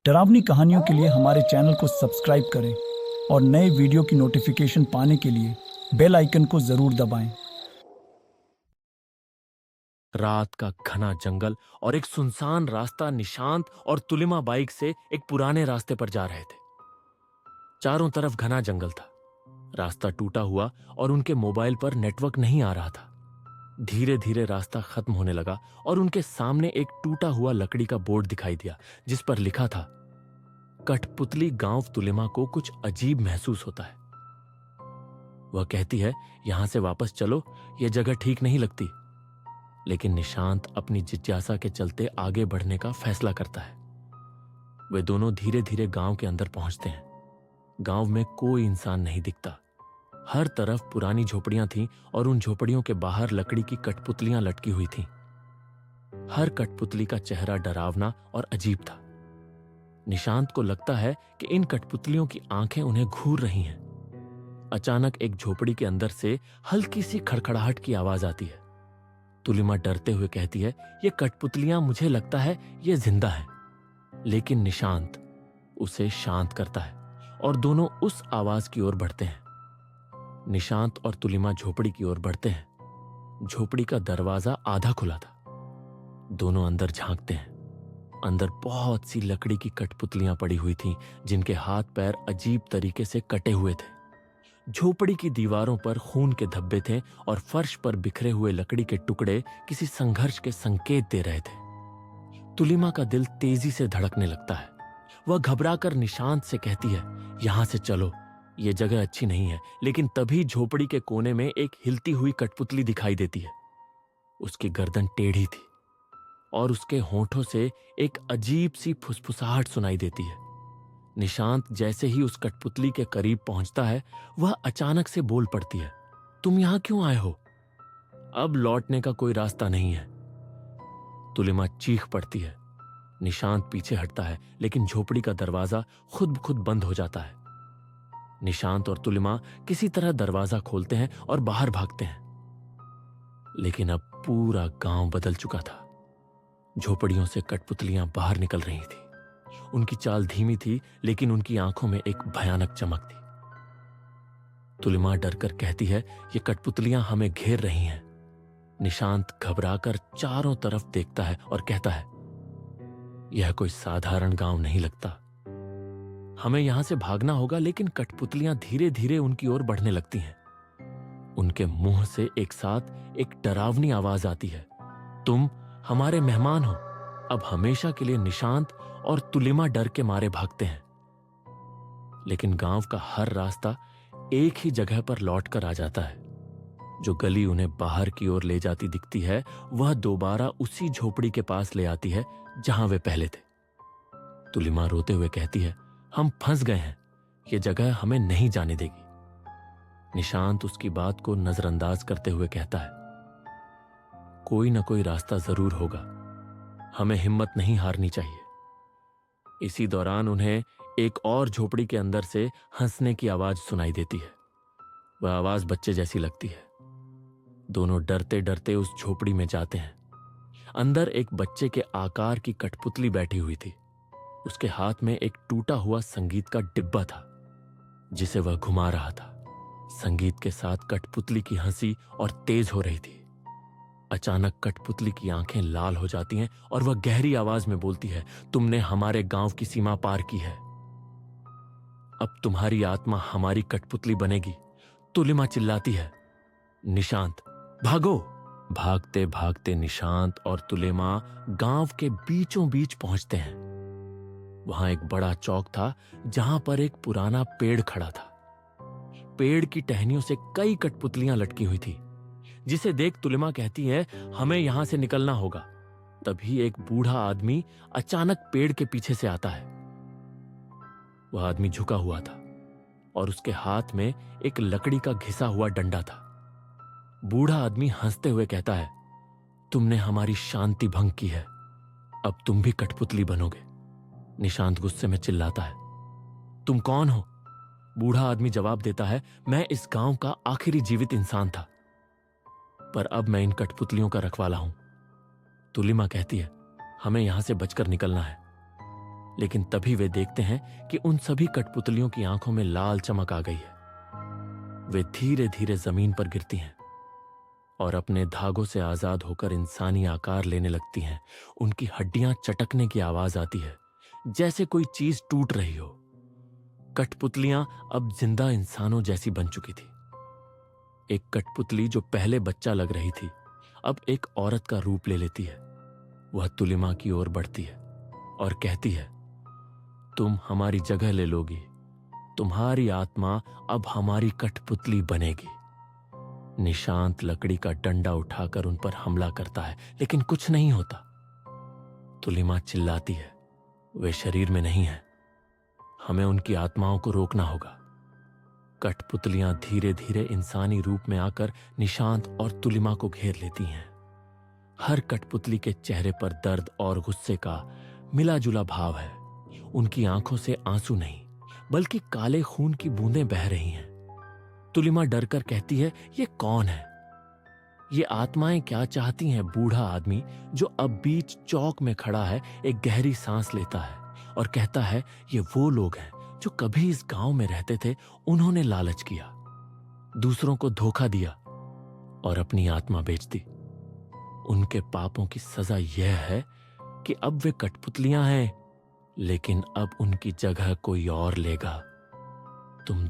डरावनी कहानियों के लिए हमारे चैनल को सब्सक्राइब करें और नए वीडियो की नोटिफिकेशन पाने के लिए बेल आइकन को जरूर दबाएं। रात का घना जंगल और एक सुनसान रास्ता। निशांत और तुलिमा बाइक से एक पुराने रास्ते पर जा रहे थे। चारों तरफ घना जंगल था। रास्ता टूटा हुआ और उनके मोबाइल पर नेटवर्क नहीं आ रहा था। धीरे धीरे रास्ता खत्म होने लगा और उनके सामने एक टूटा हुआ लकड़ी का बोर्ड दिखाई दिया जिस पर लिखा था, कठपुतली गांव। तुलिमा को कुछ अजीब महसूस होता है। वह कहती है, यहां से वापस चलो, यह जगह ठीक नहीं लगती। लेकिन निशांत अपनी जिज्ञासा के चलते आगे बढ़ने का फैसला करता है। वे दोनों धीरे धीरे गांव के अंदर पहुंचते हैं। गांव में कोई इंसान नहीं दिखता। हर तरफ पुरानी झोपड़ियां थीं और उन झोपड़ियों के बाहर लकड़ी की कठपुतलियां लटकी हुई थीं। हर कठपुतली का चेहरा डरावना और अजीब था। निशांत को लगता है कि इन कठपुतलियों की आंखें उन्हें घूर रही हैं। अचानक एक झोपड़ी के अंदर से हल्की सी खड़खड़ाहट की आवाज आती है। तुलिमा डरते हुए कहती है, ये कठपुतलियां, मुझे लगता है ये जिंदा है। लेकिन निशांत उसे शांत करता है और दोनों उस आवाज की ओर बढ़ते हैं। निशांत और तुलिमा झोपड़ी की ओर बढ़ते हैं। झोपड़ी का दरवाजा आधा खुला था। दोनों अंदर झांकते हैं। अंदर बहुत सी लकड़ी की कठपुतलियां पड़ी हुई थीं जिनके हाथ पैर अजीब तरीके से कटे हुए थे। झोपड़ी की दीवारों पर खून के धब्बे थे और फर्श पर बिखरे हुए लकड़ी के टुकड़े किसी संघर्ष के संकेत दे रहे थे। तुलिमा का दिल तेजी से धड़कने लगता है। वह घबराकर निशांत से कहती है, यहां से चलो, यह जगह अच्छी नहीं है। लेकिन तभी झोपड़ी के कोने में एक हिलती हुई कठपुतली दिखाई देती है। उसकी गर्दन टेढ़ी थी और उसके होंठों से एक अजीब सी फुसफुसाहट सुनाई देती है। निशांत जैसे ही उस कठपुतली के करीब पहुंचता है, वह अचानक से बोल पड़ती है, तुम यहां क्यों आए हो? अब लौटने का कोई रास्ता नहीं है। तुलिमा चीख पड़ती है। निशांत पीछे हटता है, लेकिन झोपड़ी का दरवाजा खुद ब खुद बंद हो जाता है। निशांत और तुलिमा किसी तरह दरवाजा खोलते हैं और बाहर भागते हैं। लेकिन अब पूरा गांव बदल चुका था। झोपड़ियों से कठपुतलियां बाहर निकल रही थी। उनकी चाल धीमी थी, लेकिन उनकी आंखों में एक भयानक चमक थी। तुलिमा डरकर कहती है, ये कठपुतलियां हमें घेर रही हैं। निशांत घबराकर चारों तरफ देखता है और कहता है, यह कोई साधारण गांव नहीं लगता। हमें यहां से भागना होगा। लेकिन कठपुतलियां धीरे धीरे उनकी ओर बढ़ने लगती हैं। उनके मुंह से एक साथ एक डरावनी आवाज आती है, तुम हमारे मेहमान हो। अब हमेशा के लिए निशांत और तुलिमा डर के मारे भागते हैं। लेकिन गांव का हर रास्ता एक ही जगह पर लौट कर आ जाता है। जो गली उन्हें बाहर की ओर ले जाती दिखती है, वह दोबारा उसी झोपड़ी के पास ले आती है जहां वे पहले थे। तुलिमा रोते हुए कहती है, हम फंस गए हैं। यह जगह हमें नहीं जाने देगी। निशांत उसकी बात को नजरअंदाज करते हुए कहता है, कोई ना कोई रास्ता जरूर होगा। हमें हिम्मत नहीं हारनी चाहिए। इसी दौरान उन्हें एक और झोपड़ी के अंदर से हंसने की आवाज सुनाई देती है। वह आवाज बच्चे जैसी लगती है। दोनों डरते डरते उस झोपड़ी में जाते हैं। अंदर एक बच्चे के आकार की कठपुतली बैठी हुई थी। उसके हाथ में एक टूटा हुआ संगीत का डिब्बा था जिसे वह घुमा रहा था। संगीत के साथ कठपुतली की हंसी और तेज हो रही थी। अचानक कठपुतली की आंखें लाल हो जाती हैं और वह गहरी आवाज में बोलती है, तुमने हमारे गांव की सीमा पार की है। अब तुम्हारी आत्मा हमारी कठपुतली बनेगी। तुलिमा चिल्लाती है, निशांत भागो। भागते भागते निशांत और तुलिमा गांव के बीचों बीच पहुंचते हैं। वहां एक बड़ा चौक था जहां पर एक पुराना पेड़ खड़ा था। पेड़ की टहनियों से कई कठपुतलियां लटकी हुई थी, जिसे देख तुलिमा कहती है, हमें यहां से निकलना होगा। तभी एक बूढ़ा आदमी अचानक पेड़ के पीछे से आता है। वह आदमी झुका हुआ था और उसके हाथ में एक लकड़ी का घिसा हुआ डंडा था। बूढ़ा आदमी हंसते हुए कहता है, तुमने हमारी शांति भंग की है। अब तुम भी कठपुतली बनोगे। निशांत गुस्से में चिल्लाता है, तुम कौन हो? बूढ़ा आदमी जवाब देता है, मैं इस गांव का आखिरी जीवित इंसान था, पर अब मैं इन कठपुतलियों का रखवाला हूं। तुलिमा कहती है, हमें यहां से बचकर निकलना है। लेकिन तभी वे देखते हैं कि उन सभी कठपुतलियों की आंखों में लाल चमक आ गई है। वे धीरे धीरे जमीन पर गिरती हैं और अपने धागों से आजाद होकर इंसानी आकार लेने लगती हैं। उनकी हड्डियां चटकने की आवाज आती है, जैसे कोई चीज टूट रही हो। कठपुतलियां अब जिंदा इंसानों जैसी बन चुकी थी। एक कठपुतली जो पहले बच्चा लग रही थी, अब एक औरत का रूप ले लेती है। वह तुलिमा की ओर बढ़ती है और कहती है, तुम हमारी जगह ले लोगी। तुम्हारी आत्मा अब हमारी कठपुतली बनेगी। निशांत लकड़ी का डंडा उठाकर उन पर हमला करता है, लेकिन कुछ नहीं होता। तुलिमा चिल्लाती है, वे शरीर में नहीं है, हमें उनकी आत्माओं को रोकना होगा। कठपुतलियां धीरे धीरे इंसानी रूप में आकर निशांत और तुलिमा को घेर लेती हैं। हर कठपुतली के चेहरे पर दर्द और गुस्से का मिला जुला भाव है। उनकी आंखों से आंसू नहीं, बल्कि काले खून की बूंदें बह रही हैं। तुलिमा डरकर कहती है, ये कौन है? ये आत्माएं क्या चाहती हैं? बूढ़ा आदमी जो अब बीच चौक में खड़ा है एक गहरी सांस लेता है और कहता है, ये वो लोग हैं जो कभी इस गांव में रहते थे। उन्होंने लालच किया, दूसरों को धोखा दिया और अपनी आत्मा बेच दी। उनके पापों की सजा यह है कि अब वे कठपुतलियां हैं, लेकिन अब उनकी जगह कोई और लेगा। तुम